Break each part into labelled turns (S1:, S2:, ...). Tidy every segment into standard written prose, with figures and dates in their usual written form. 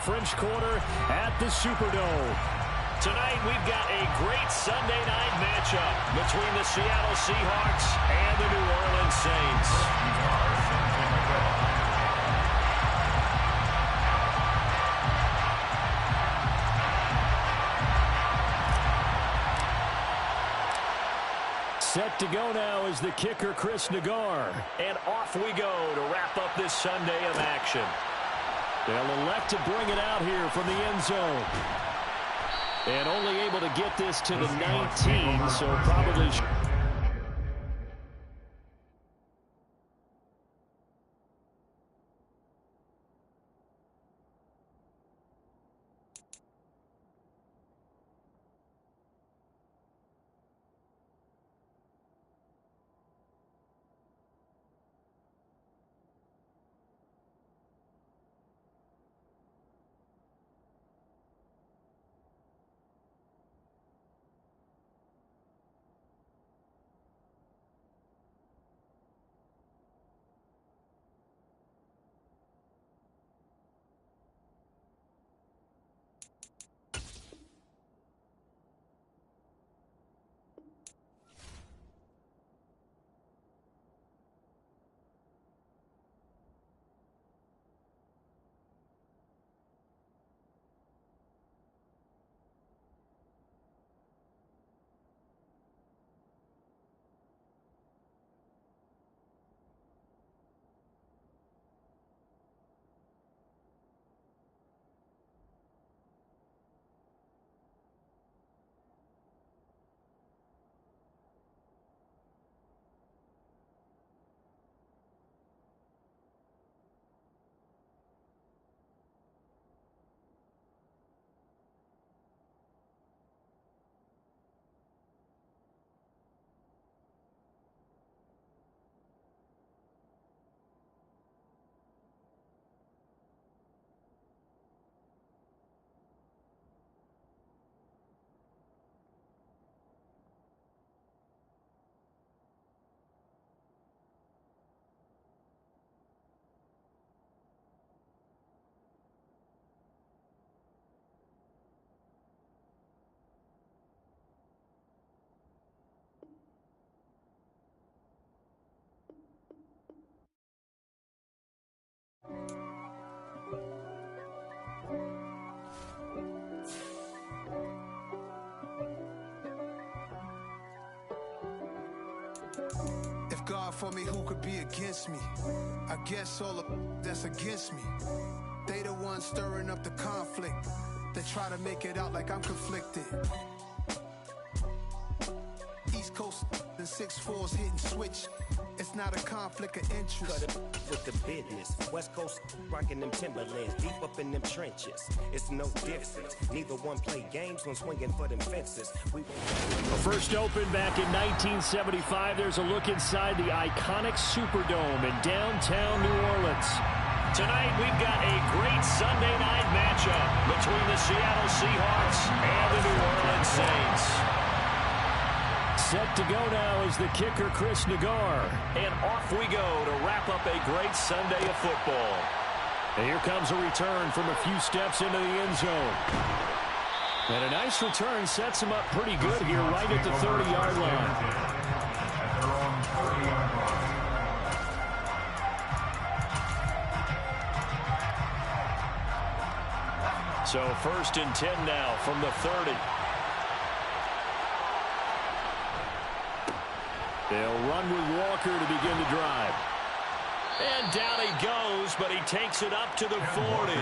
S1: French Quarter at the Superdome. Tonight, we've got a great Sunday night matchup between the Seattle Seahawks and the New Orleans Saints. Set to go now is the kicker, Chris Nagar. And off we go to wrap up this Sunday of action. They'll elect to bring it out here from the end zone. And only able to get this to the 19, so probably...
S2: If God for me, who could be against me? I guess all of that's against me. They the ones stirring up the conflict. They try to make it out like I'm conflicted. East Coast and 6'4's hitting switch. It's not a conflict of interest.
S3: Cut it with the business. West Coast rocking them Timberlands, deep up in them trenches. It's no difference. Neither one play games when swinging for them fences.
S1: First opened back in 1975. There's a look inside the iconic Superdome in downtown New Orleans. Tonight, we've got a great Sunday night matchup between the Seattle Seahawks and the New Orleans Saints. Set to go now is the kicker, Chris Nagar. And off we go to wrap up a great Sunday of football. And here comes a return from a few steps into the end zone. And a nice return sets him up pretty good here right at the 30-yard line. So 1st and 10 now from the 30. They'll run with Walker to begin the drive. And down he goes, but he takes it up to the 40.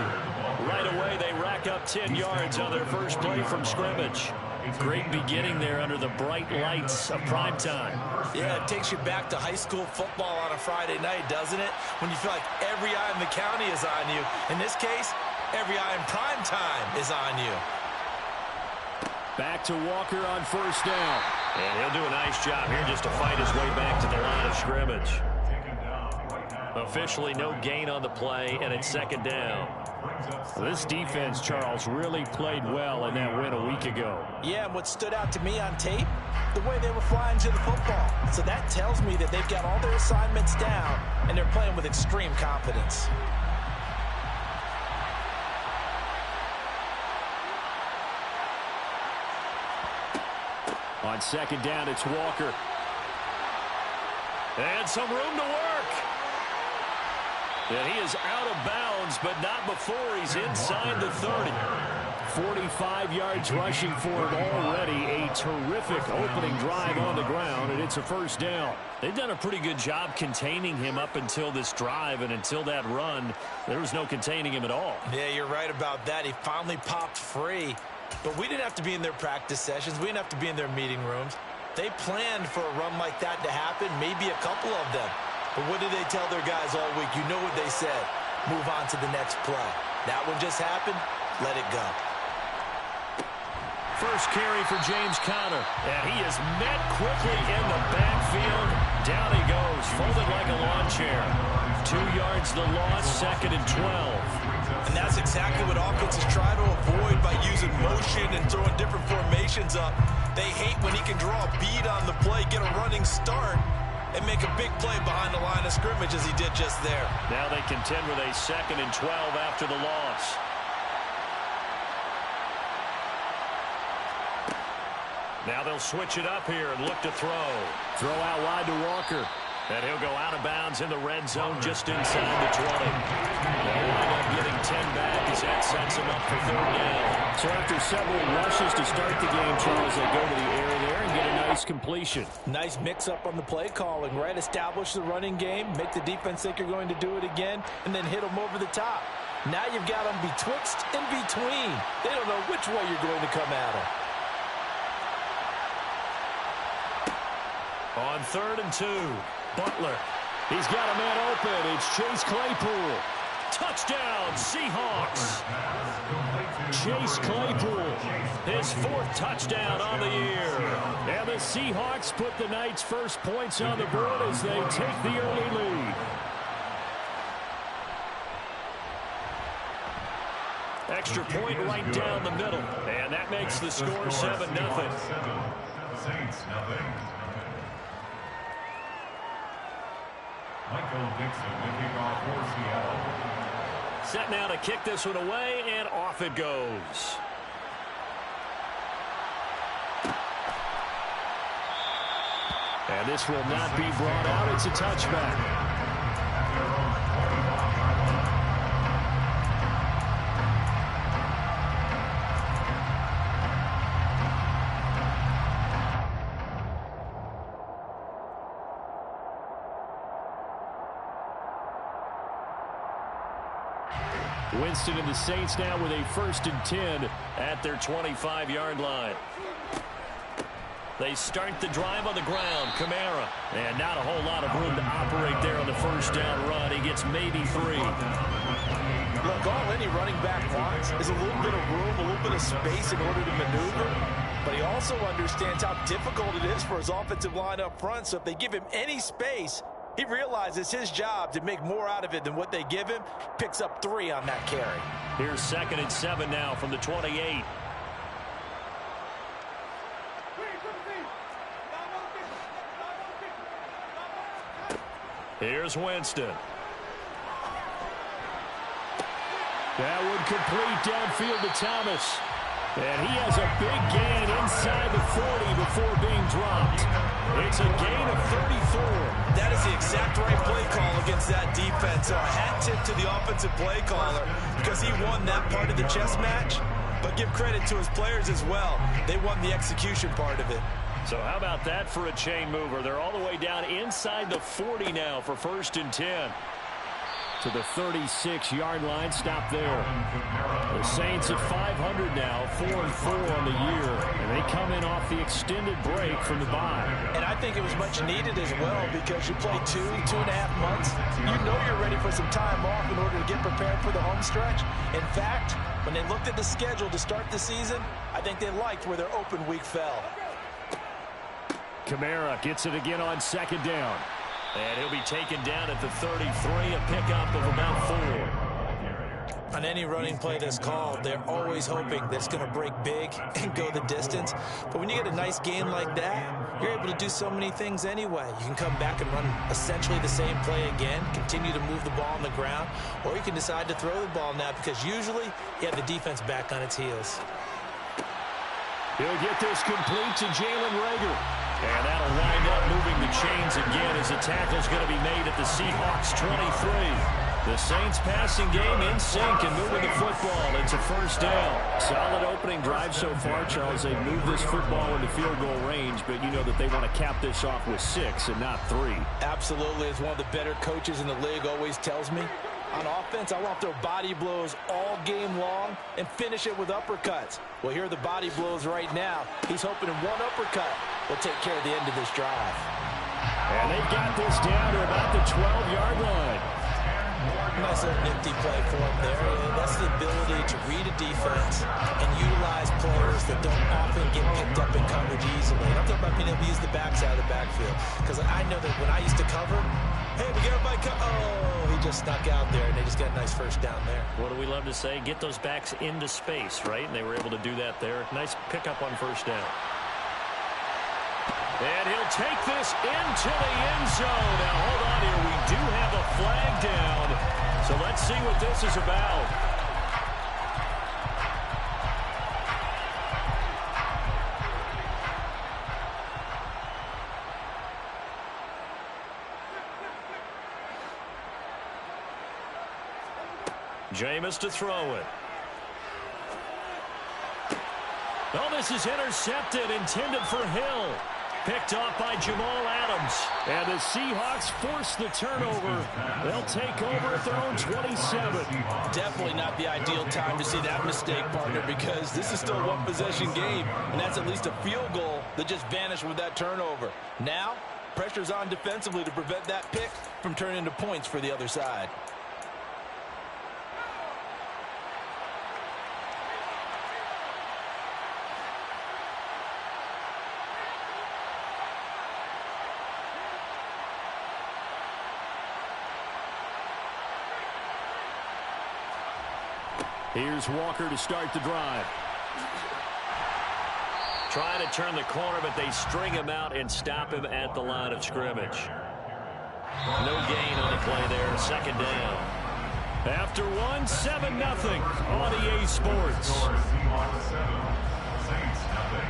S1: Right away, they rack up 10 yards on their first play from scrimmage. Great beginning there under the bright lights of primetime.
S4: Yeah, it takes you back to high school football on a Friday night, doesn't it? When you feel like every eye in the county is on you. In this case, every eye in primetime is on you.
S1: Back to Walker on first down. And he'll do a nice job here just to fight his way back to the line of scrimmage. Officially no gain on the play, and it's 2nd down. This defense, Charles, really played well in that win a week ago.
S4: Yeah, and what stood out to me on tape, the way they were flying to the football. So that tells me that they've got all their assignments down, and they're playing with extreme confidence.
S1: On second down, it's Walker. And some room to work. And he is out of bounds, but not before he's inside the 30. 45 yards rushing for him already. A terrific opening drive on the ground, and it's a first down.
S4: They've done a pretty good job containing him up until this drive, and until that run, there was no containing him at all. Yeah, you're right about that. He finally popped free. But we didn't have to be in their practice sessions. We didn't have to be in their meeting rooms. They planned for a run like that to happen, maybe a couple of them. But what did they tell their guys all week? You know what they said. Move on to the next play. That one just happened. Let it go.
S1: First carry for James Conner. And he is met quickly in the backfield. Down he goes, folded like a lawn chair. 2 yards the loss, second and 12.
S4: And that's exactly what offenses try to avoid by using motion and throwing different formations up. They hate when he can draw a bead on the play, get a running start, and make a big play behind the line of scrimmage as he did just there.
S1: Now they contend with a second and 12 after the loss. Now they'll switch it up here and look to throw. Throw out wide to Walker. And he'll go out of bounds in the red zone just inside the 20. They'll wind up getting 10 back as that sets him up for third down. So after several rushes to start the game, Charles, they go to the air there and get a nice completion.
S4: Nice mix-up on the play calling, right? Establish the running game, make the defense think you're going to do it again, and then hit them over the top. Now you've got them betwixt and between. They don't know which way you're going to come at them.
S1: On third and 2. Butler. He's got a man open. It's Chase Claypool. Touchdown, Seahawks. Chase Claypool, his 4th touchdown on the year. And the Seahawks put the Knights' first points on the board as they take the early lead. Extra point right down the middle. And that makes the score 7-0.
S5: Saints, nothing. Michael Dixon, the kickoff for Seattle.
S1: Set now to kick this one away, and off it goes. And this will not be brought out. It's a touchback. Winston and the Saints now with a 1st and 10 at their 25-yard line. They start the drive on the ground. Kamara. And not a whole lot of room to operate there on the first down run. He gets maybe 3.
S4: Look, all any running back wants is a little bit of room, a little bit of space in order to maneuver. But he also understands how difficult it is for his offensive line up front. So if they give him any space, he realizes his job to make more out of it than what they give him. Picks up 3 on that carry.
S1: Here's 2nd and 7 now from the 28. Here's Winston. That would complete downfield to Thomas. And he has a big gain inside the 40 before being dropped. It's a gain of 34.
S4: That is the exact right play call against that defense. A hat tip to the offensive play caller because he won that part of the chess match. But give credit to his players as well. They won the execution part of it.
S1: So how about that for a chain mover? They're all the way down inside the 40 now for 1st and 10. To the 36-yard line, stop there. The Saints at 500 now, 4-4 on the year, and they come in off the extended break from the bye.
S4: And I think it was much needed as well because you play 2.5 months. You know you're ready for some time off in order to get prepared for the home stretch. In fact, when they looked at the schedule to start the season, I think they liked where their open week fell.
S1: Kamara gets it again on 2nd down. And he'll be taken down at the 33, a pickup of about 4.
S4: On any running play that's called, they're always hoping that it's going to break big and go the distance. But when you get a nice game like that, you're able to do so many things anyway. You can come back and run essentially the same play again, continue to move the ball on the ground, or you can decide to throw the ball now because usually you have the defense back on its heels.
S1: He'll get this complete to Jalen Reagor. And that'll wind up moving the chains again as the tackle's going to be made at the Seahawks 23. The Saints passing game in sync and moving the football. It's a first down. Solid opening drive so far, Charles. They've moved this football into field goal range, but you know that they want to cap this off with 6 and not 3.
S4: Absolutely. As one of the better coaches in the league always tells me, on offense, I want to throw body blows all game long and finish it with uppercuts. Well, here are the body blows right now. He's hoping in one uppercut will take care of the end of this drive.
S1: And they've got this down to about the 12-yard line.
S4: Nice little nifty play for him there. And that's the ability to read a defense and utilize players that don't often get picked up in coverage easily. And I'm talking about being able to use the backside of the backfield. Because I know that when I used to cover, hey, we got everybody oh, he just snuck out there, and they just got a nice first down there.
S1: What do we love to say? Get those backs into space, right? And they were able to do that there. Nice pickup on first down. And he'll take this into the end zone. Now, hold on here. We do have a flag down. So let's see what this is about. Jameis to throw it. Oh, this is intercepted, intended for Hill. Picked off by Jamal Adams. And the Seahawks force the turnover. They'll take over at their own 27.
S4: Definitely not the ideal time to see that mistake, partner, because this is still a one-possession game, and that's at least a field goal that just vanished with that turnover. Now, pressure's on defensively to prevent that pick from turning into points for the other side.
S1: Here's Walker to start the drive. Trying to turn the corner, but they string him out and stop him at the line of scrimmage. No gain on the play there. Second down. After 7-0 on EA Sports.
S5: Seahawks 7, Saints nothing.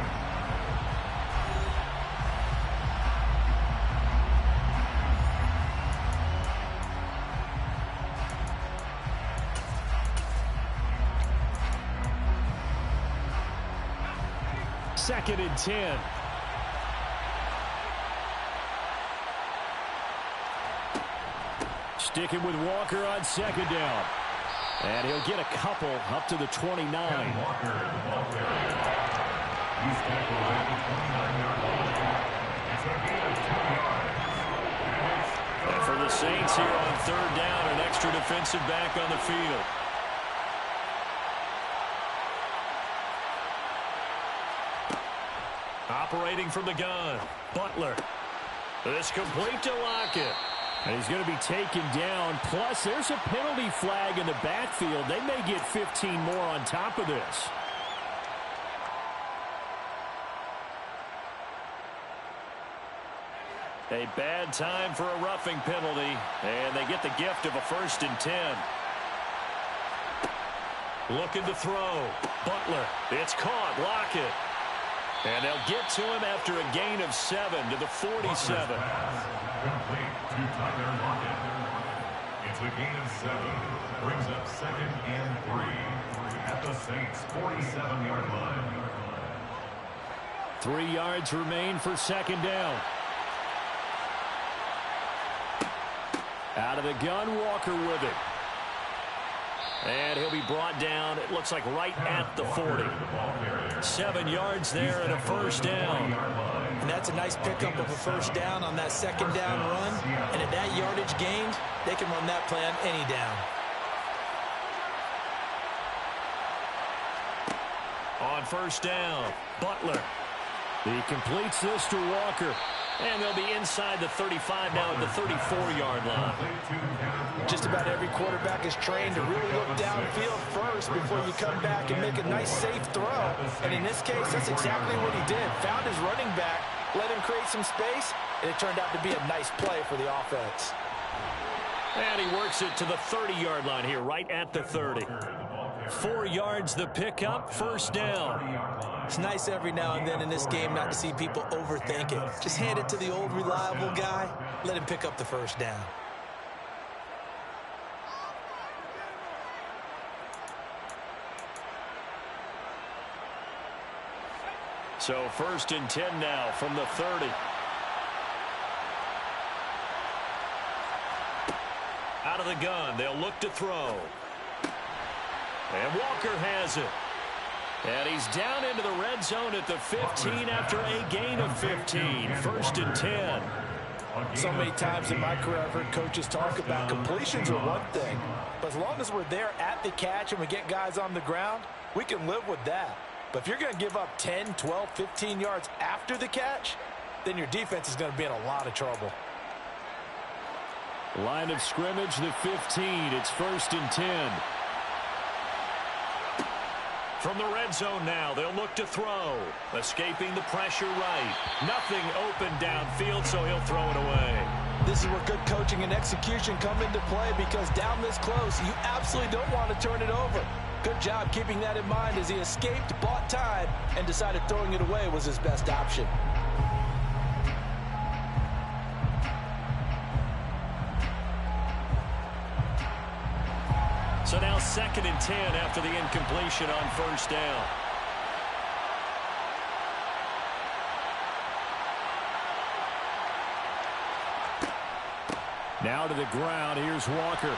S1: Second and 10. Sticking with Walker on second down. And he'll get a couple up to the 29.
S5: Walker. He's tackled at the 29-yard line. It's a gain of 2 yards.
S1: And for the Saints here on third down, an extra defensive back on the field. Operating from the gun, Butler. This complete to Lockett. And he's going to be taken down. Plus, there's a penalty flag in the backfield. They may get 15 more on top of this. A bad time for a roughing penalty. And they get the gift of a 1st and 10. Looking to throw. Butler. It's caught. Lockett. And they'll get to him after a gain of 7 to the 47.
S5: Complete to Tyler Lockett. It's a gain of 7. Brings up 2nd and 3 at the Saints' 47-yard line.
S1: 3 yards remain for second down. Out of the gun, Walker with it. And he'll be brought down, it looks like right at the 40. 7 yards there and a first down.
S4: And that's a nice pickup of a first down on that second down run. And at that yardage gained, they can run that play on any down.
S1: On first down, Butler. He completes this to Walker. And they'll be inside the 35 now at the 34-yard line.
S4: Just about every quarterback is trained to really look downfield first before you come back and make a nice, safe throw. And in this case, that's exactly what he did. Found his running back, let him create some space, and it turned out to be a nice play for the offense.
S1: And he works it to the 30-yard line here, right at the 30. 4 yards the pickup, first down.
S4: It's nice every now and then in this game not to see people overthink it. Just hand it to the old reliable guy. Let him pick up the first down.
S1: So 1st and 10 now from the 30. Out of the gun, they'll look to throw. And Walker has it. And he's down into the red zone at the 15 after a gain of 15. 1st and 10.
S6: So many times in my career, I've heard coaches talk about completions are one thing. But as long as we're there at the catch and we get guys on the ground, we can live with that. But if you're going to give up 10, 12, 15 yards after the catch, then your defense is going to be in a lot of trouble.
S1: Line of scrimmage, the 15. It's 1st and 10. From the red zone now, they'll look to throw. Escaping the pressure right. Nothing open downfield, so he'll throw it away.
S6: This is where good coaching and execution come into play, because down this close, you absolutely don't want to turn it over. Good job keeping that in mind as he escaped, bought time, and decided throwing it away was his best option.
S1: So now 2nd and 10 after the incompletion on 1st down. Now to the ground. Here's Walker.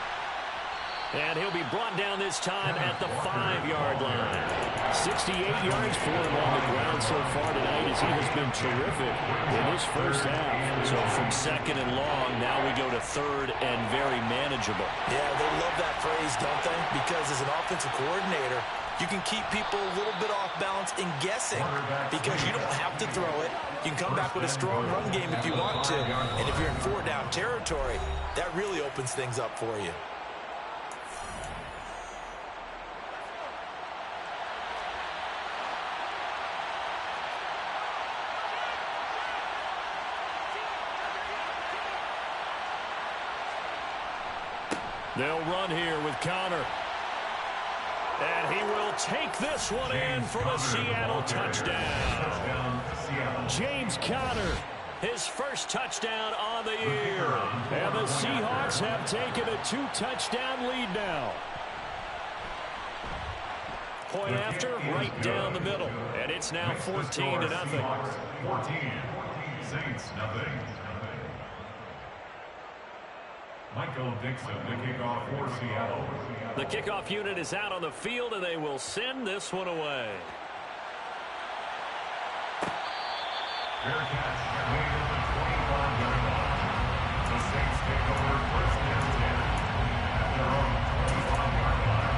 S1: And he'll be brought down this time at the 5-yard line. 68 yards for him on the ground so far tonight as he has been terrific in this first half. So from 2nd and long, now we go to 3rd and very manageable.
S6: Yeah, they love that phrase, don't they? Because as an offensive coordinator, you can keep people a little bit off balance and guessing because you don't have to throw it. You can come back with a strong run game if you want to. And if you're in 4-down territory, that really opens things up for you.
S1: They'll run here with Connor. And he will take this one in for the Seattle touchdown. James Conner, his first touchdown on the year. And the Seahawks have taken a 2-touchdown lead now. Point after, right down the middle. And it's now 14-0.
S5: 14. Saints, nothing. Michael Dixon, the kickoff for Seattle.
S1: The kickoff unit is out on the field, and they will send this one away.
S5: Fair catch, made at the 25-yard line. The Saints take over 1st and 10 at their own 25-yard line.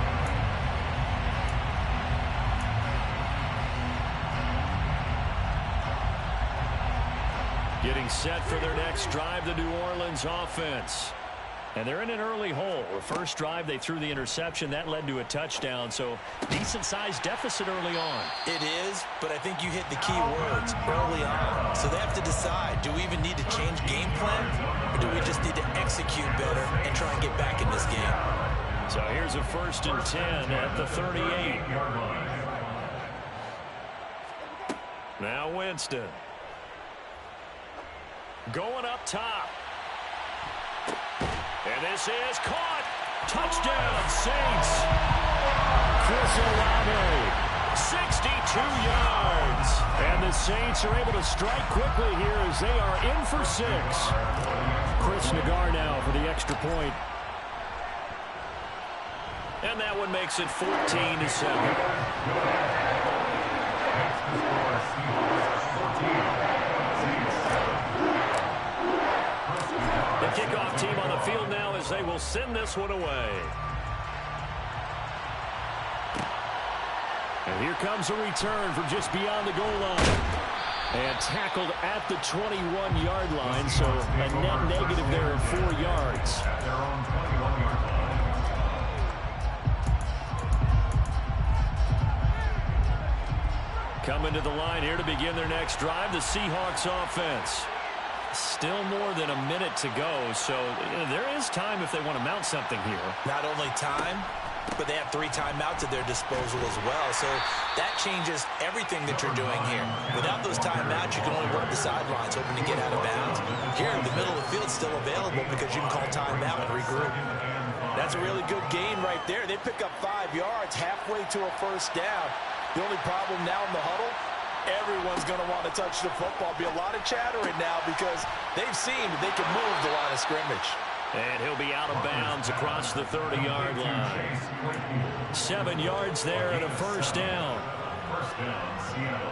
S1: Getting set for their next drive, the New Orleans offense. And they're in an early hole. The first drive, they threw the interception. That led to a touchdown, so decent-sized deficit early on.
S6: It is, but I think you hit the key words early on. So they have to decide, do we even need to change game plan, or do we just need to execute better and try and get back in this game?
S1: So here's a 1st and 10 at the 38. Now Winston. Going up top. And this is caught. Touchdown, Saints. Chris Olave, 62 yards. And the Saints are able to strike quickly here as they are in for 6. Chris Nagar now for the extra point. And that one makes it 14-7. The kickoff team on the field now as they will send this one away. And here comes a return from just beyond the goal line. And tackled at the 21-yard line, so a net negative there of 4 yards.
S5: At their own 21-yard line.
S1: Coming to the line here to begin their next drive, the Seahawks offense. Still more than a minute to go, so there is time if they want to mount something here.
S6: Not only time, But they have 3 timeouts at their disposal as well, so that changes everything that you're doing here. Without those timeouts, you can only work the sidelines, hoping to get out of bounds. Here, the middle of the field's still available because you can call timeout and regroup. That's a really good gain right there. They pick up 5 yards halfway to a first down. The only problem now in the huddle, everyone's going to want to touch the football. Be a lot of chattering now because they've seen that they can move the line of scrimmage.
S1: And he'll be out of bounds across the 30-yard line. 7 yards there and a first down.
S5: First down, Seattle.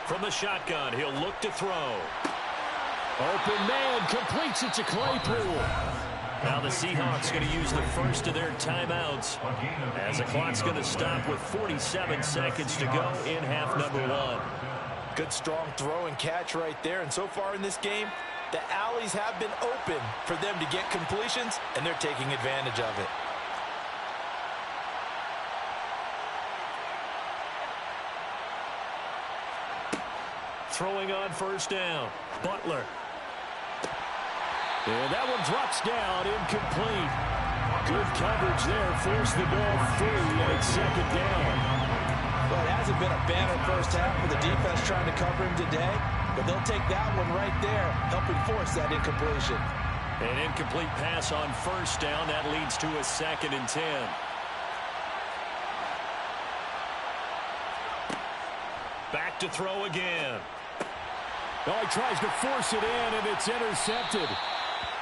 S1: From the shotgun, he'll look to throw. Open man, completes it to Claypool. Now the Seahawks going to use the first of their timeouts as the clock's going to stop with 47 seconds to go in half number 1.
S6: Good strong throw and catch right there. And so far in this game, the alleys have been open for them to get completions, and they're taking advantage of it.
S1: Throwing on first down, Butler. And that one drops down, incomplete. Good coverage there, forced the ball free, and it's second down.
S6: Well, it hasn't been a banner first half for the defense trying to cover him today, but they'll take that one right there, helping force that incompletion.
S1: An incomplete pass on first down, that leads to a 2nd and 10. Back to throw again. Oh, he tries to force it in, and it's intercepted.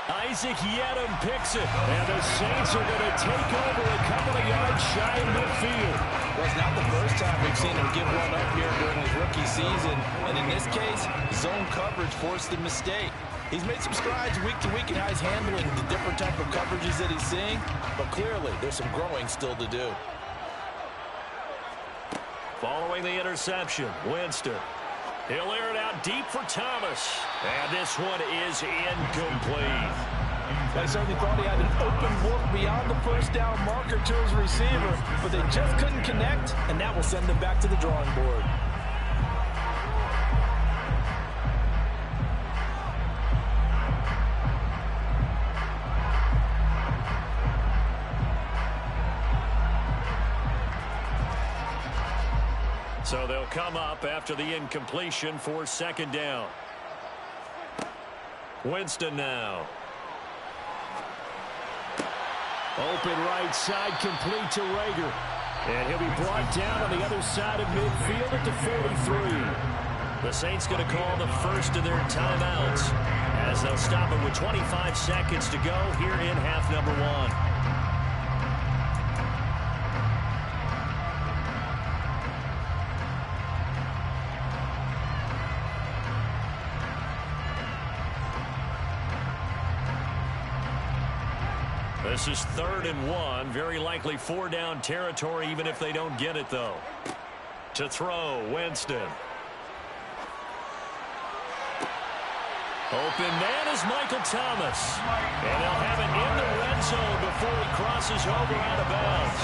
S1: Isaac Yedem picks it, and the Saints are going to take over a couple of yards shy of midfield.
S6: Well, it's not the first time we've seen him give one up here during his rookie season, and in this case, zone coverage forced the mistake. He's made some strides week to week in how he's handling the different type of coverages that he's seeing, but clearly there's some growing still to do.
S1: Following the interception, Winston. He'll air it out deep for Thomas. And this one is incomplete.
S6: I certainly thought he had an open look beyond the first down marker to his receiver, but they just couldn't connect, and that will send them back to the drawing board.
S1: So they'll come up after the incompletion for second down. Winston now. Open right side, complete to Rager. And he'll be brought down on the other side of midfield at the 43. The Saints going to call the first of their timeouts as they'll stop it with 25 seconds to go here in half number 1. This is 3rd and 1. Very likely 4-down territory, even if they don't get it, though. To throw, Winston. Open man is Michael Thomas. And they'll have it in the red zone before he crosses over out of bounds.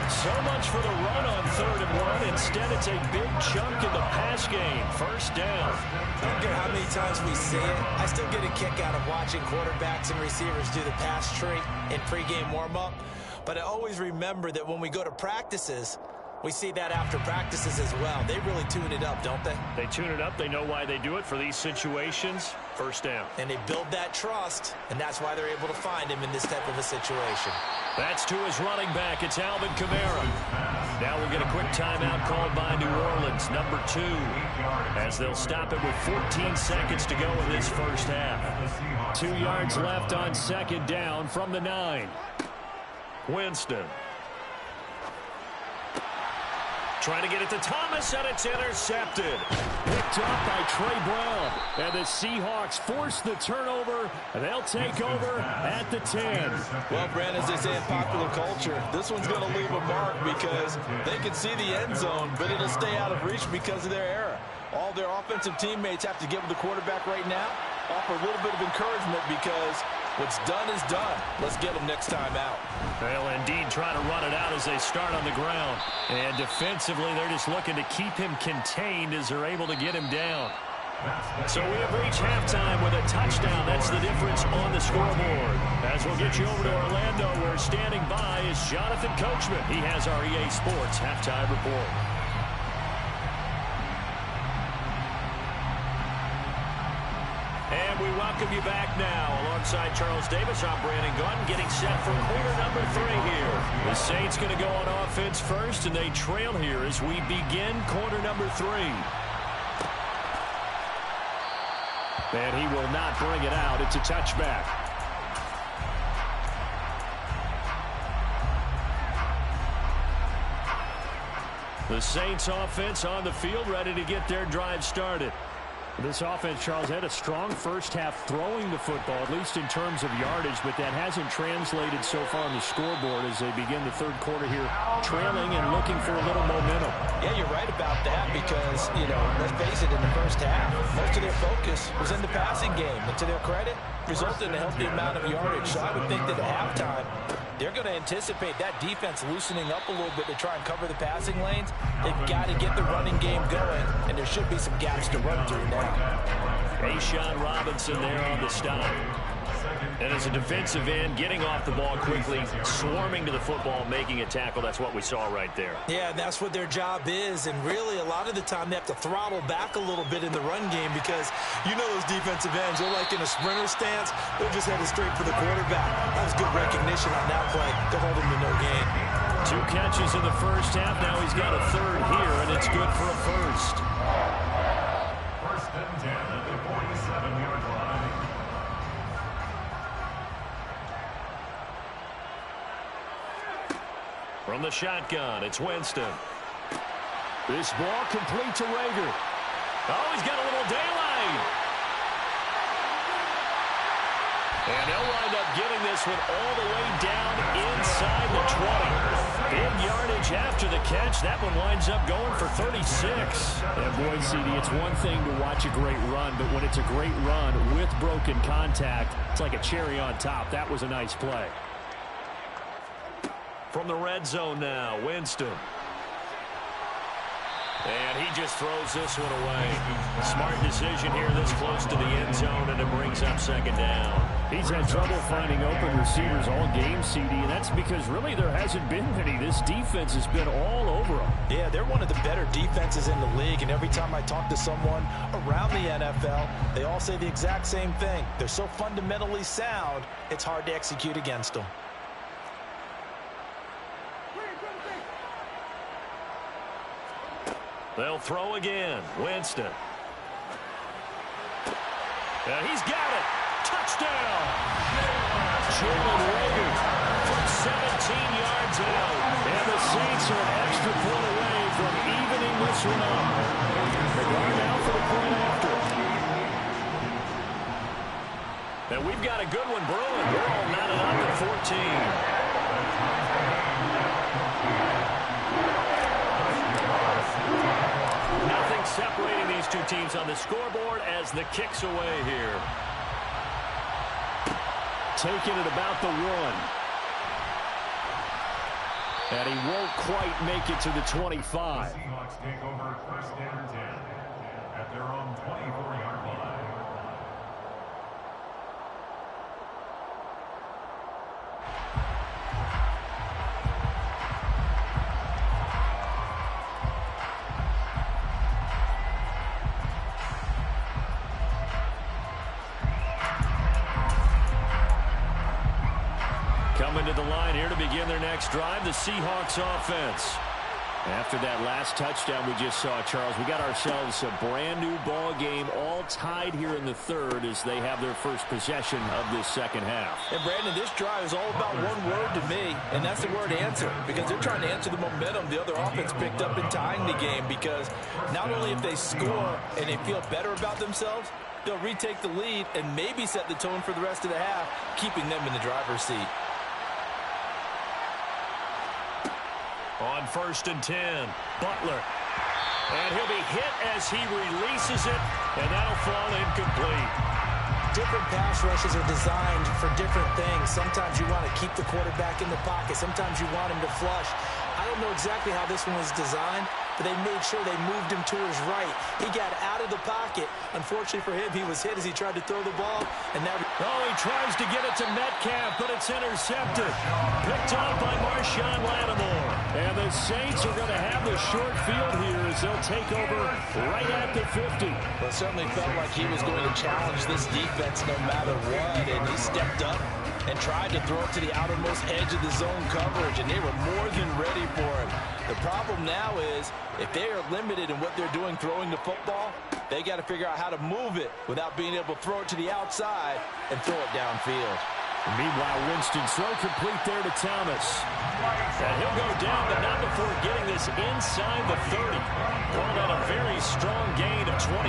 S1: So much for the run on 3rd and 1. Instead, it's a big chunk in the pass game. First down.
S3: I don't care how many times we see it. I still get a kick out of watching quarterbacks and receivers do the pass tree in pregame warm-up. But I always remember that when we go to practices, we see that after practices as well. They really tune it up, don't they?
S1: They tune it up. They know why they do it for these situations. First down.
S3: And they build that trust, and that's why they're able to find him in this type of a situation.
S1: That's to his running back. It's Alvin Kamara. Now we'll get a quick timeout called by New Orleans, number 2, as they'll stop it with 14 seconds to go in this first half. 2 yards left on second down from the 9. Winston. Trying to get it to Thomas, and it's intercepted. Picked up by Trey Brown. And the Seahawks force the turnover, and they'll take over at the 10.
S6: Well, Brandon, as they say in popular culture, this one's going to leave a mark because they can see the end zone, but it'll stay out of reach because of their error. All their offensive teammates have to give the quarterback right now, offer a little bit of encouragement because What's done is done. Let's get them next time out.
S1: They'll indeed try to run it out as they start on the ground. And defensively, they're just looking to keep him contained as they're able to get him down. So we have reached halftime with a touchdown. That's the difference on the scoreboard. As we'll get you over to Orlando, where standing by is Jonathan Coachman. He has our EA Sports halftime report. And we welcome you back now. Alongside Charles Davis, I'm Brandon Gunn, getting set for quarter number 3 here. The Saints going to go on offense first, and they trail here as we begin quarter number 3. And he will not bring it out. It's a touchback. The Saints offense on the field, ready to get their drive started. This offense, Charles, had a strong first half throwing the football, at least in terms of yardage, but that hasn't translated so far on the scoreboard as they begin the third quarter here, trailing and looking for a little momentum.
S6: Yeah, you're right about that because, let's face it, in the first half, most of their focus was in the passing game. And to their credit, resulted in a healthy amount of yardage. So I would think that at halftime, they're going to anticipate that defense loosening up a little bit to try and cover the passing lanes. They've got to get the running game going, and there should be some gaps to run through now.
S1: A'Shawn Robinson there on the stop. And as a defensive end, getting off the ball quickly, swarming to the football, making a tackle, that's what we saw right there.
S3: Yeah, and that's what their job is. And really, a lot of the time, they have to throttle back a little bit in the run game because those defensive ends, they're like in a sprinter stance. They're just headed straight for the quarterback. That was good recognition on that play to hold him to no gain.
S1: 2 catches in the first half. Now he's got a third here, and it's good for a first.
S5: First and 10 at the 47-yard line.
S1: From the shotgun, it's Winston. This ball complete to Rager. Oh, he's got a little daylight. And they'll wind up getting this one all the way down inside the 20. Big yardage after the catch. That one winds up going for 36. And boy, CD, it's one thing to watch a great run, but when it's a great run with broken contact, it's like a cherry on top. That was a nice play. From the red zone now, Winston. And he just throws this one away. Smart decision here this close to the end zone, and it brings up second down. He's had trouble finding open receivers all game, CD, and that's because really there hasn't been many. This defense has been all over them.
S6: Yeah, they're one of the better defenses in the league, and every time I talk to someone around the NFL, they all say the exact same thing. They're so fundamentally sound, it's hard to execute against them.
S1: They'll throw again. Winston. And he's got it. Touchdown. Jalen Rager from 17 yards out. And the Saints are an extra point away from evening this one up. They're going now for the point after. And we've got a good one brewing. We're all knotted up at 14. Separating these two teams on the scoreboard as the kick's away here. Taking it about the 1. And he won't quite make it to the 25.
S5: The Seahawks take over first and 10 at their own 24-yard line.
S1: Coming to the line here to begin their next drive, the Seahawks offense. After that last touchdown we just saw, Charles, we got ourselves a brand new ball game, all tied here in the third as they have their first possession of this second half.
S6: And Brandon, this drive is all about one word to me, and that's the word answer, because they're trying to answer the momentum the other offense picked up in tying the game, because not only if they score and they feel better about themselves, they'll retake the lead and maybe set the tone for the rest of the half, keeping them in the driver's seat.
S1: On first and 10, Butler. And he'll be hit as he releases it, and that'll fall incomplete.
S3: different pass rushes are designed for different things. Sometimes you want to keep the quarterback in the pocket. Sometimes you want him to flush. I don't know exactly how this one was designed, but they made sure they moved him to his right. He got out of the pocket. Unfortunately for him, he was hit as he tried to throw the ball. And now
S1: he tries to get it to Metcalf, but it's intercepted. Picked off by Marshawn Lattimore. And the Saints are going to have the short field here as they'll take over right at the 50.
S6: Well, it certainly felt like he was going to challenge this defense no matter what, and he stepped up and tried to throw it to the outermost edge of the zone coverage, and they were more than ready for him. The problem now is if they are limited in what they're doing throwing the football, they got to figure out how to move it without being able to throw it to the outside and throw it downfield.
S1: Meanwhile, Winston's throw complete there to Thomas. And he'll go down, but not before getting this inside the 30. Called out a very strong gain of 24.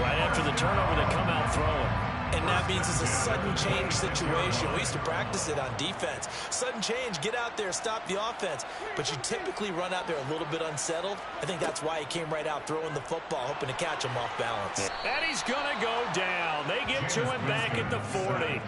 S1: Right after the turnover, they come out throwing.
S3: And that means it's a sudden change situation. We used to practice it on defense. Sudden change, get out there, stop the offense. But you typically run out there a little bit unsettled. I think that's why he came right out throwing the football, hoping to catch him off balance.
S1: And he's going to go down. They get to him back at the 40.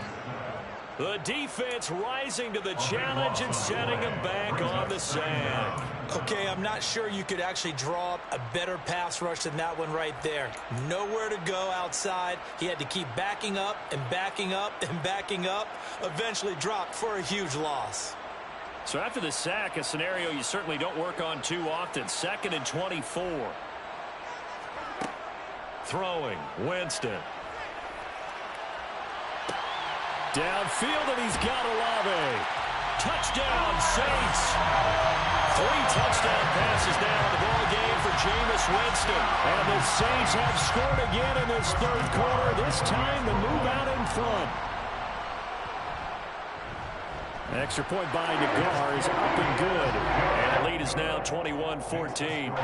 S1: The defense rising to the challenge and setting him back on the sack.
S3: Okay, I'm not sure you could actually draw up a better pass rush than that one right there. Nowhere to go outside. He had to keep backing up and backing up and backing up. Eventually dropped for a huge loss.
S1: So after the sack, a scenario you certainly don't work on too often. 2nd and 24. Throwing, Winston. Downfield, and he's got Olave. Touchdown, Saints. 3 touchdown passes now in the ball game for Jameis Winston. And the Saints have scored again in this 3rd quarter. This time the move out in front. An extra point by Nagar is up and good. And the lead is now 21-14.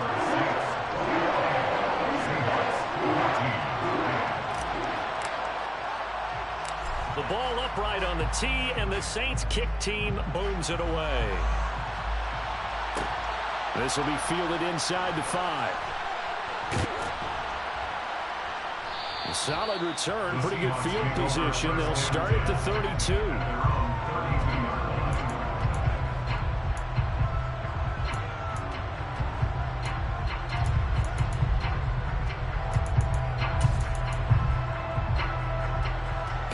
S1: The ball upright on the tee, and the Saints kick team booms it away. This will be fielded inside the 5. A solid return, pretty good field position. They'll start at the 32.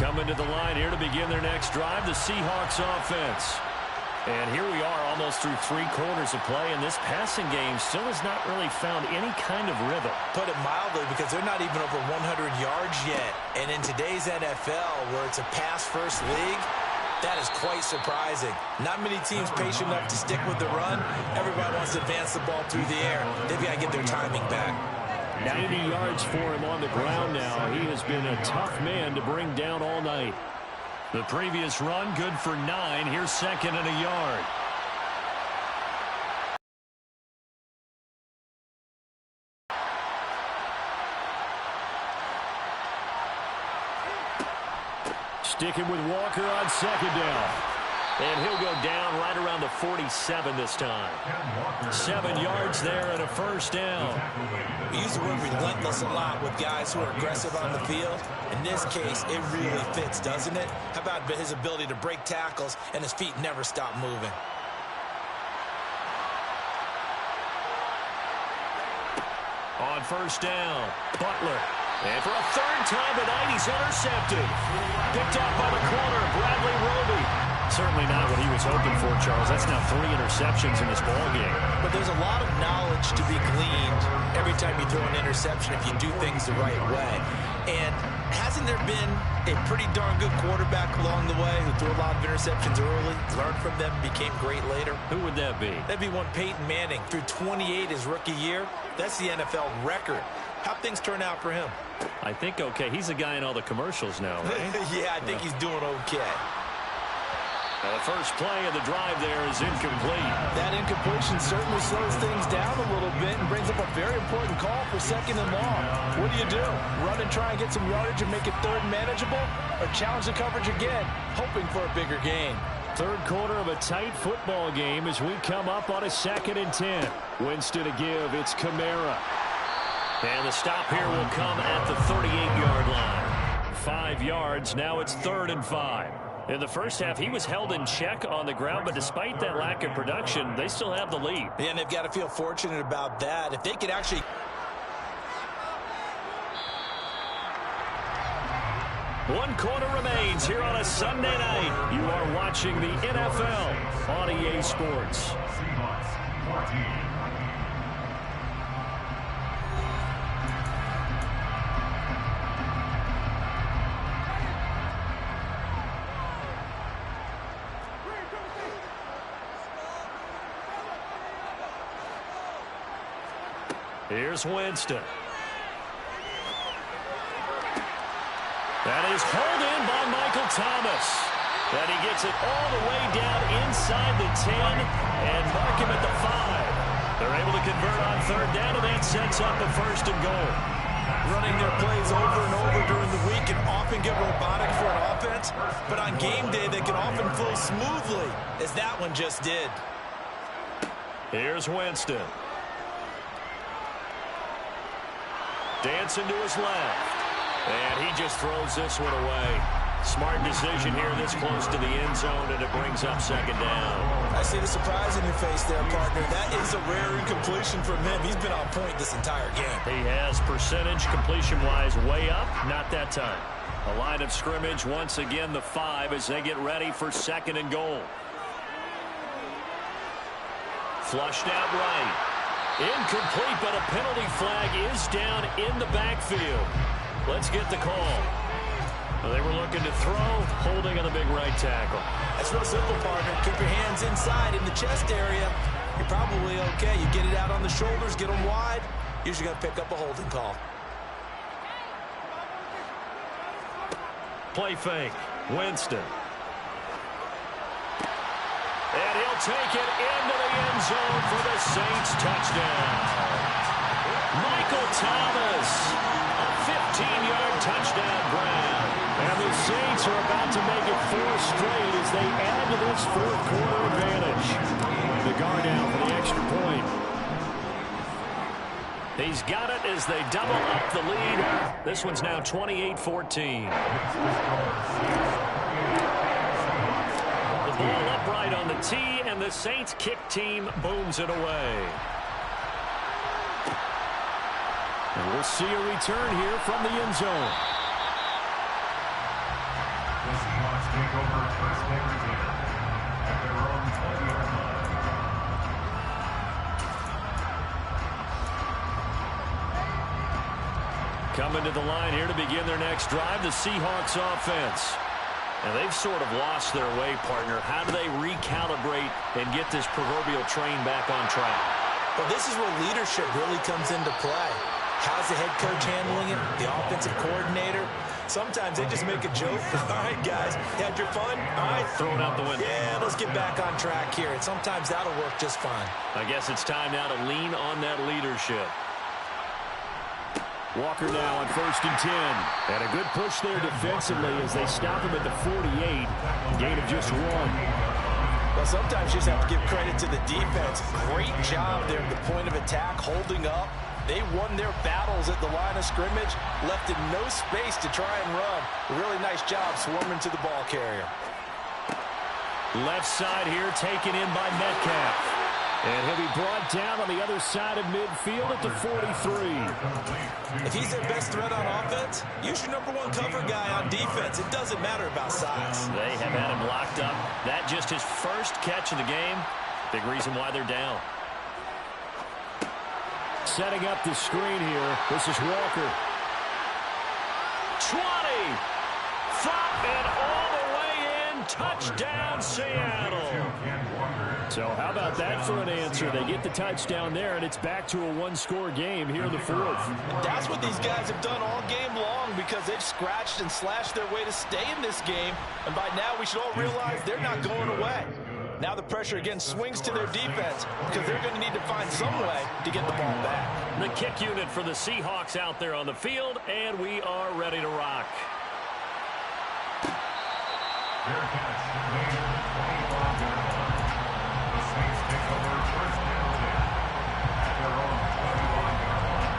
S1: Coming to the line here to begin their next drive, the Seahawks offense. And here we are almost through 3 quarters of play, and this passing game still has not really found any kind of rhythm.
S3: Put it mildly, because they're not even over 100 yards yet. And in today's NFL, where it's a pass-first league, that is quite surprising. Not many teams patient enough to stick with the run. Everybody wants to advance the ball through the air. They've got to get their timing back.
S1: 90 yards for him on the ground now. He has been a tough man to bring down all night. The previous run, good for 9. Here's 2nd and a yard. Sticking with Walker on 2nd down. And he'll go down right around the 47 this time. 7 yards there and a 1st down.
S3: We use the word relentless a lot with guys who are aggressive on the field. In this case, it really fits, doesn't it? How about his ability to break tackles and his feet never stop moving?
S1: On 1st down, Butler. And for a 3rd time tonight, he's intercepted. Picked off by the corner, Bradley Roby. Certainly not what he was hoping for, Charles. That's now 3 interceptions in this ball game.
S3: But there's a lot of knowledge to be gleaned every time you throw an interception if you do things the right way. And hasn't there been a pretty darn good quarterback along the way who threw a lot of interceptions early, learned from them, became great later?
S1: Who would that be?
S3: That'd be one Peyton Manning. Threw 28 his rookie year. That's the NFL record. How'd things turn out for him?
S1: I think okay. He's the guy in all the commercials now, right?
S3: Yeah, I think he's doing okay.
S1: Now the first play of the drive there is incomplete.
S6: That incompletion certainly slows things down a little bit and brings up a very important call for 2nd and long. What do? Run and try and get some yardage and make it 3rd manageable? Or challenge the coverage again, hoping for a bigger gain?
S1: 3rd quarter of a tight football game as we come up on a 2nd and 10. Winston to give, it's Kamara. And the stop here will come at the 38-yard line. 5 yards. Now it's 3rd and 5. In the first half, he was held in check on the ground, but despite that lack of production, they still have the lead.
S3: Yeah, and they've got to feel fortunate about that. If they could actually...
S1: One quarter remains here on a Sunday night. You are watching the NFL on EA Sports.
S5: Seahawks 14.
S1: Here's Winston. That is hauled in by Michael Thomas. And he gets it all the way down inside the 10 and mark him at the 5. They're able to convert on 3rd down, and that sets up a 1st and goal.
S3: Running their plays over and over during the week can often get robotic for an offense, but on game day they can often flow smoothly, as that one just did.
S1: Here's Winston. Dancing to his left. And he just throws this one away. Smart decision here this close to the end zone, and it brings up 2nd down.
S3: I see the surprise in your face there, partner. That is a rare incompletion from him. He's been on point this entire game.
S1: He has percentage completion-wise way up. Not that time. A line of scrimmage once again the 5 as they get ready for 2nd and goal. Flushed out right. Incomplete, but a penalty flag is down in the backfield. Let's get the call. Well, they were looking to throw, holding on the big right tackle.
S3: That's real simple, partner. Keep your hands inside in the chest area. You're probably okay. You get it out on the shoulders, get them wide. Usually going to pick up a holding call.
S1: Play fake. Winston. And he'll take it into the end zone for the Saints touchdown. Michael Thomas, a 15-yard touchdown grab. And the Saints are about to make it 4 straight as they add to this 4th quarter advantage. The guard down for the extra point. He's got it as they double up the lead. This one's now 28-14. Ball upright on the tee, and the Saints kick team booms it away. And we'll see a return here from the end zone.
S5: The Seahawks take over first and return at their own 20-yard line.
S1: Coming to the line here to begin their next drive, the Seahawks offense. And they've sort of lost their way, partner. How do they recalibrate and get this proverbial train back on track?
S3: Well, this is where leadership really comes into play. How's the head coach handling it? The offensive coordinator? Sometimes they just make a joke. All right, guys, had your fun? All right.
S1: Throw it out the window.
S3: Yeah, let's get back on track here. And sometimes that'll work just fine.
S1: I guess it's time now to lean on that leadership. Walker now on 1st and 10. And a good push there defensively as they stop him at the 48. Gain of just 1.
S3: Well, sometimes you just have to give credit to the defense. Great job there at the point of attack, holding up. They won their battles at the line of scrimmage, left in no space to try and run. A really nice job swarming to the ball carrier.
S1: Left side here taken in by Metcalf. And he'll be brought down on the other side of midfield at the 43.
S3: If he's their best threat on offense, use your #1 cover guy on defense. It doesn't matter about size.
S1: They have had him locked up. That just his first catch of the game. Big reason why they're down. Setting up the screen here. This is Walker. 20. Flop and all the way in. Touchdown, Seattle. So how about that for an answer? They get the touchdown there, and it's back to a 1-score game here in the 4th.
S6: That's what these guys have done all game long because they've scratched and slashed their way to stay in this game. And by now, we should all realize they're not going away. Now the pressure again swings to their defense because they're going to need to find some way to get the ball back.
S1: The kick unit for the Seahawks out there on the field, and we are ready to rock.
S5: Fair catch made at the 25-yard line. The Saints take over first and 10 at their own 21-yard line.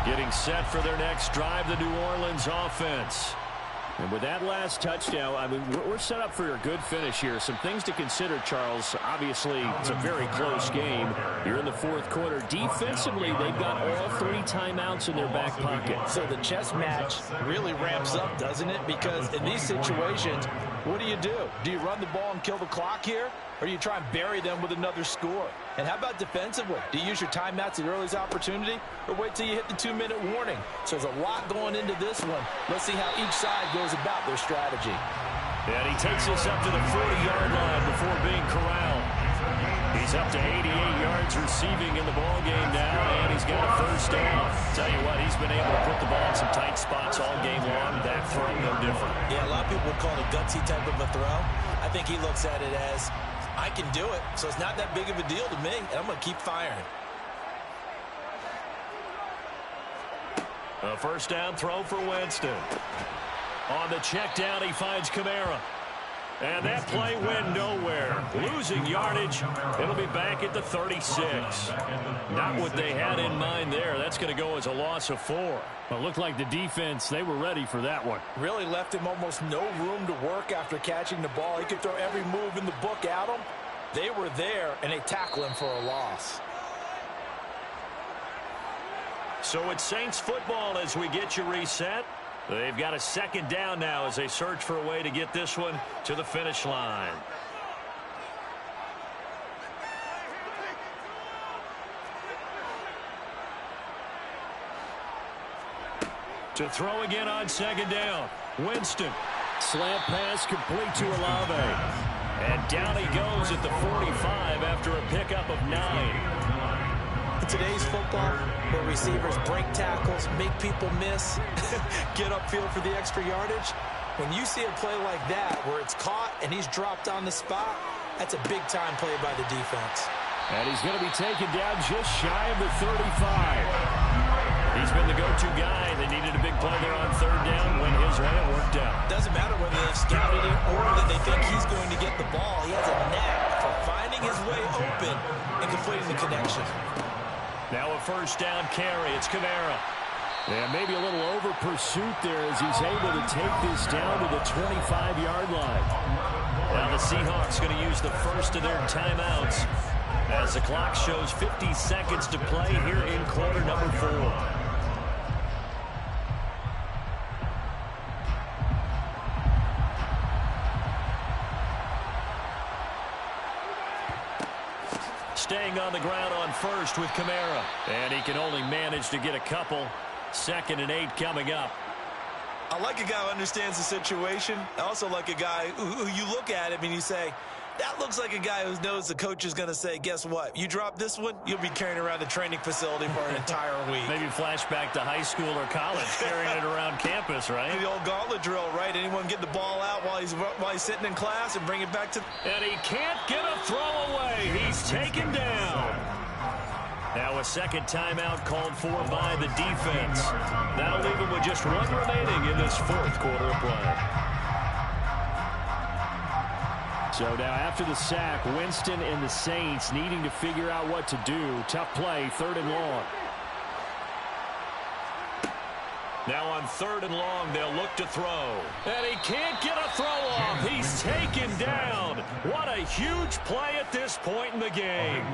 S1: Getting getting set for their next drive, the New Orleans offense. And with that last touchdown, I mean, we're set up for a good finish here. Some things to consider, Charles. Obviously, it's a very close game. You're in the fourth quarter. Defensively, they've got all 3 timeouts in their back pocket.
S6: So the chess match really ramps up, doesn't it? Because in these situations, what do? Do you run the ball and kill the clock here? Or do you try and bury them with another score? And how about defensively? Do you use your timeouts at earliest opportunity? Or wait till you hit the 2-minute warning? So there's a lot going into this one. Let's see how each side goes about their strategy.
S1: And he takes us up to the 40-yard line before being corralled. He's up to 88 yards receiving in the ballgame now, and he's got a first down. Tell you what, he's been able to put the ball in some tight spots all game long. That throw, no different.
S3: Yeah, a lot of people would call it a gutsy type of a throw. I think he looks at it as, I can do it, so it's not that big of a deal to me, and I'm going to keep firing.
S1: A first down throw for Winston. On the check down, he finds Kamara. And that play went nowhere. Losing yardage. It'll be back at the 36. Not what they had in mind there. That's going to go as a loss of 4. Well, it looked like the defense, they were ready for that one.
S6: Really left him almost no room to work after catching the ball. He could throw every move in the book at him. They were there, and they tackle him for a loss.
S1: So it's Saints football as we get you reset. They've got a second down now as they search for a way to get this one to the finish line. To throw again on second down. Winston. Slant pass complete to Olave. And down he goes at the 45 after a pickup of 9.
S3: In today's football, where receivers break tackles, make people miss, get upfield for the extra yardage, when you see a play like that where it's caught and he's dropped on the spot, that's a big-time play by the defense.
S1: And he's going to be taken down just shy of the 35. He's been the go-to guy. They needed a big play there on third down when his way worked out.
S3: Doesn't matter whether they've scouted it or that they think he's going to get the ball. He has a knack for finding his way open and completing the connection.
S1: Now a first down carry. It's Kamara. And maybe a little over pursuit there as he's able to take this down to the 25-yard line. Now the Seahawks going to use the first of their timeouts as the clock shows 50 seconds to play here in quarter number 4. Staying on the ground on first with Kamara. And he can only manage to get a couple. 2nd and 8 coming up.
S3: I like a guy who understands the situation. I also like a guy who you look at him and you say, that looks like a guy who knows the coach is going to say, guess what? You drop this one, you'll be carrying around the training facility for an entire week.
S1: Maybe flashback to high school or college, carrying it around campus, right?
S3: The old gauntlet drill, right? Anyone get the ball out while he's sitting in class and bring it back to...
S1: And he can't get a throw away. He's taken down. Now a second timeout called for by the defense. That'll leave him with just 1 remaining in this fourth quarter of play. So now after the sack, Winston and the Saints needing to figure out what to do. Tough play, 3rd and long. Now on 3rd and long, they'll look to throw. And he can't get a throw off. He's taken down. What a huge play at this point in the game.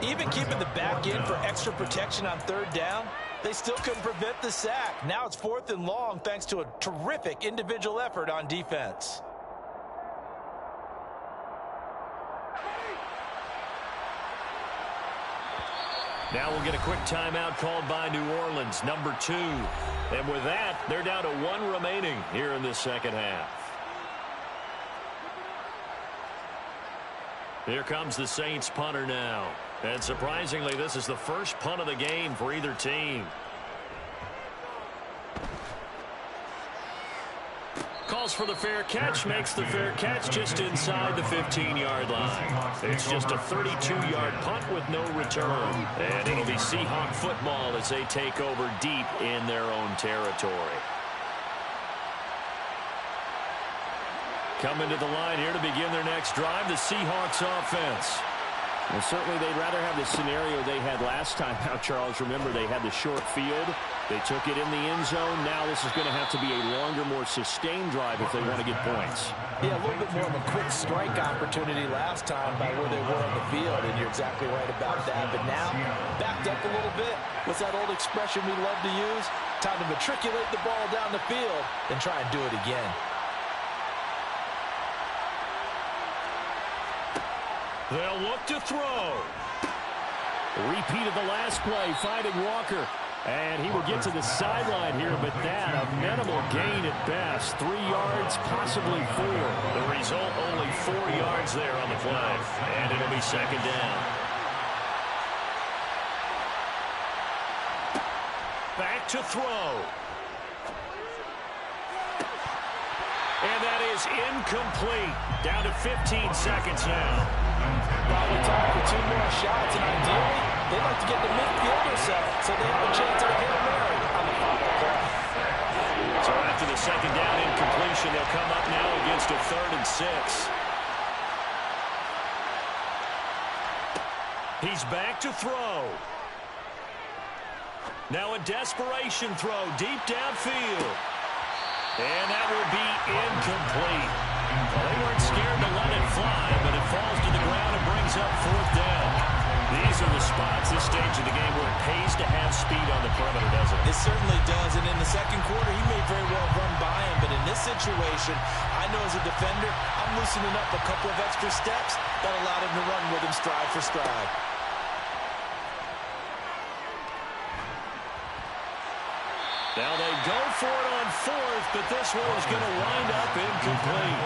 S6: Even keeping the back end for extra protection on 3rd down, they still couldn't prevent the sack. Now it's 4th and long thanks to a terrific individual effort on defense.
S1: Now we'll get a quick timeout called by New Orleans, number 2. And with that, they're down to 1 remaining here in this second half. Here comes the Saints punter now. And surprisingly, this is the first punt of the game for either team. Calls for the fair catch, makes the fair catch just inside the 15-yard line. It's just a 32-yard punt with no return. And it'll be Seahawk football as they take over deep in their own territory. Coming to the line here to begin their next drive, the Seahawks offense. Well, certainly they'd rather have the scenario they had last time out, Charles. Remember, they had the short field. They took it in the end zone. Now this is going to have to be a longer, more sustained drive if they want to get points.
S6: Yeah, a little bit more of a quick strike opportunity last time by where they were on the field, and you're exactly right about that. But now, backed up a little bit. What's that old expression we love to use? Time to matriculate the ball down the field and try and do it again.
S1: They'll look to throw. Repeat of the last play, finding Walker. And he will get to the sideline here, but that a minimal gain at best. 3 yards, possibly 4. The result, only 4 yards there on the play. And it'll be second down. Back to throw. And that is incomplete. Down to 15 seconds now.
S6: Probably time for 2 more shots, and ideally, they'd like to get the midfield or so they have a chance at a Hail Mary on the final play.
S1: So after the second down incompletion, they'll come up now against a 3rd and 6. He's back to throw. Now a desperation throw deep downfield. And that will be incomplete. Well, they weren't scared to let it fly, but it falls to the ground and brings up 4th down. These are the spots, this stage of the game, where it pays to have speed on the perimeter, doesn't it?
S3: It certainly does, and in the second quarter, he may very well run by him, but in this situation, I know as a defender, I'm loosening up a couple of extra steps that allowed him to run with him stride for stride.
S1: Now they go for it on 4th, but this one is going to wind up incomplete.